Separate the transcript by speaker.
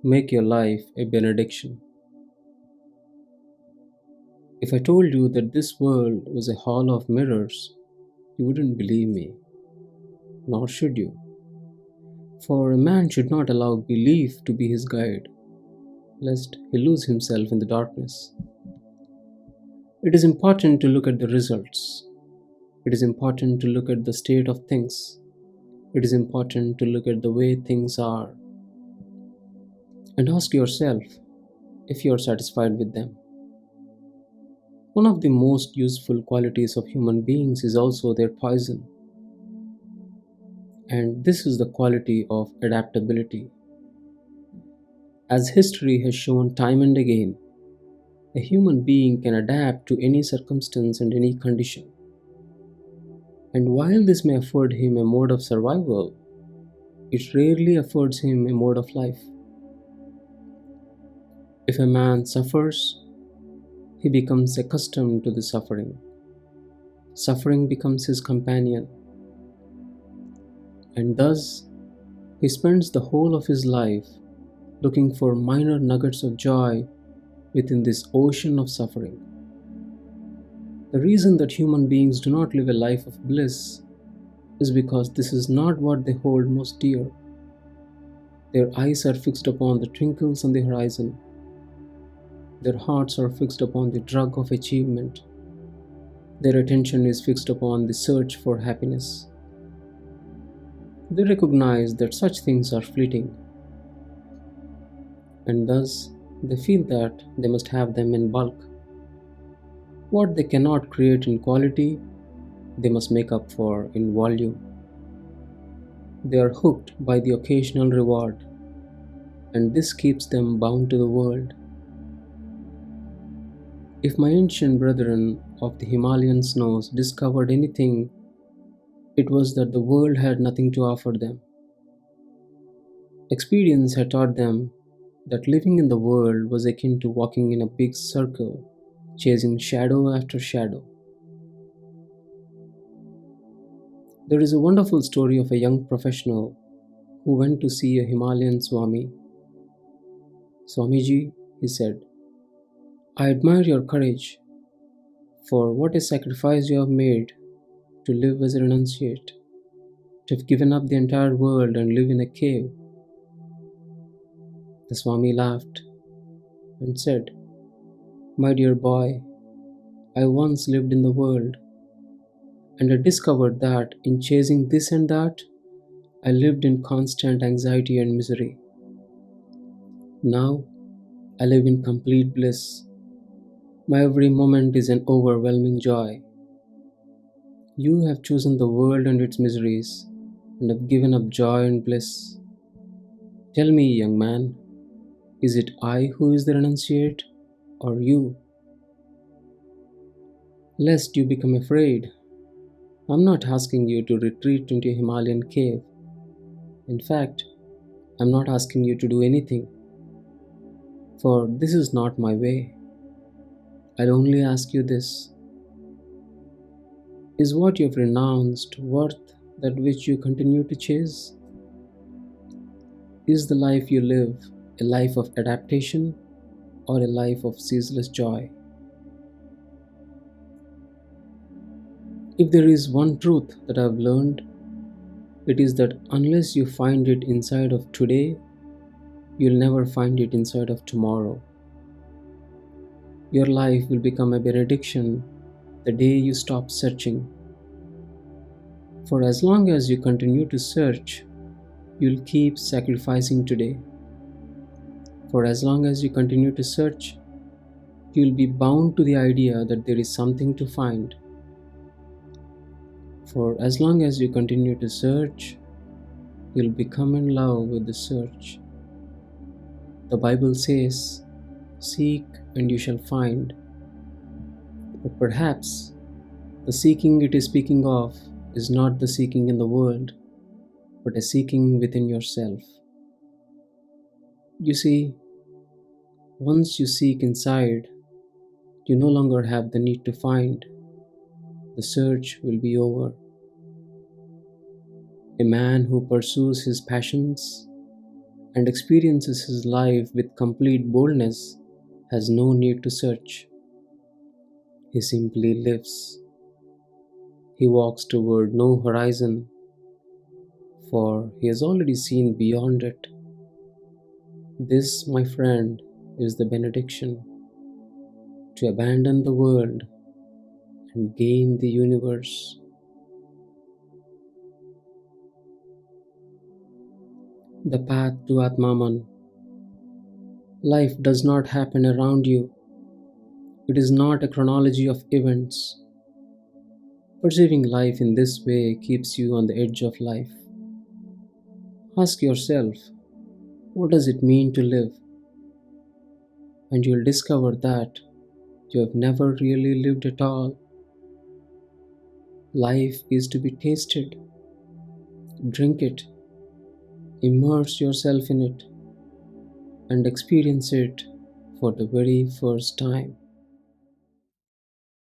Speaker 1: Make your life a benediction. If I told you that this world was a hall of mirrors, you wouldn't believe me, nor should you. For a man should not allow belief to be his guide, lest he lose himself in the darkness. It is important to look at the results. It is important to look at the state of things. It is important to look at the way things are and ask yourself if you are satisfied with them. One of the most useful qualities of human beings is also their poison, and this is the quality of adaptability. As history has shown time and again, a human being can adapt to any circumstance and any condition. And while this may afford him a mode of survival, it rarely affords him a mode of life. If a man suffers, he becomes accustomed to the suffering. Suffering becomes his companion. And thus, he spends the whole of his life looking for minor nuggets of joy within this ocean of suffering. The reason that human beings do not live a life of bliss is because this is not what they hold most dear. Their eyes are fixed upon the twinkles on the horizon. Their hearts are fixed upon the drug of achievement. Their attention is fixed upon the search for happiness. They recognize that such things are fleeting, and thus they feel that they must have them in bulk. What they cannot create in quality, they must make up for in volume. They are hooked by the occasional reward, and this keeps them bound to the world. If my ancient brethren of the Himalayan snows discovered anything, it was that the world had nothing to offer them. Experience had taught them that living in the world was akin to walking in a big circle, chasing shadow after shadow. There is a wonderful story of a young professional who went to see a Himalayan Swami. "Swamiji," he said, "I admire your courage, for what a sacrifice you have made to live as a renunciate, to have given up the entire world and live in a cave." The Swami laughed and said, "My dear boy, I once lived in the world, and I discovered that in chasing this and that, I lived in constant anxiety and misery. Now, I live in complete bliss. My every moment is an overwhelming joy. You have chosen the world and its miseries, and have given up joy and bliss. Tell me, young man, is it I who is the renunciate, or you? Lest you become afraid, I'm not asking you to retreat into a Himalayan cave. In fact, I'm not asking you to do anything, for this is not my way. I'll only ask you this: is what you've renounced worth that which you continue to chase? Is the life you live a life of adaptation or a life of ceaseless joy? If there is one truth that I've learned, it is that unless you find it inside of today, you'll never find it inside of tomorrow. Your life will become a benediction the day you stop searching. For as long as you continue to search, you'll keep sacrificing today. For as long as you continue to search, you'll be bound to the idea that there is something to find. For as long as you continue to search, you'll become in love with the search. The Bible says, "Seek and you shall find." But perhaps the seeking it is speaking of is not the seeking in the world, but a seeking within yourself. You see, once you seek inside, you no longer have the need to find. The search will be over. A man who pursues his passions and experiences his life with complete boldness has no need to search. He simply lives. He walks toward no horizon, for he has already seen beyond it. This, my friend, is the benediction: to abandon the world and gain the universe. The path to Atmamun. Life does not happen around you. It is not a chronology of events. Perceiving life in this way keeps you on the edge of life. Ask yourself, what does it mean to live? And you'll discover that you have never really lived at all. Life is to be tasted. Drink it, immerse yourself in it, and experience it for the very first time.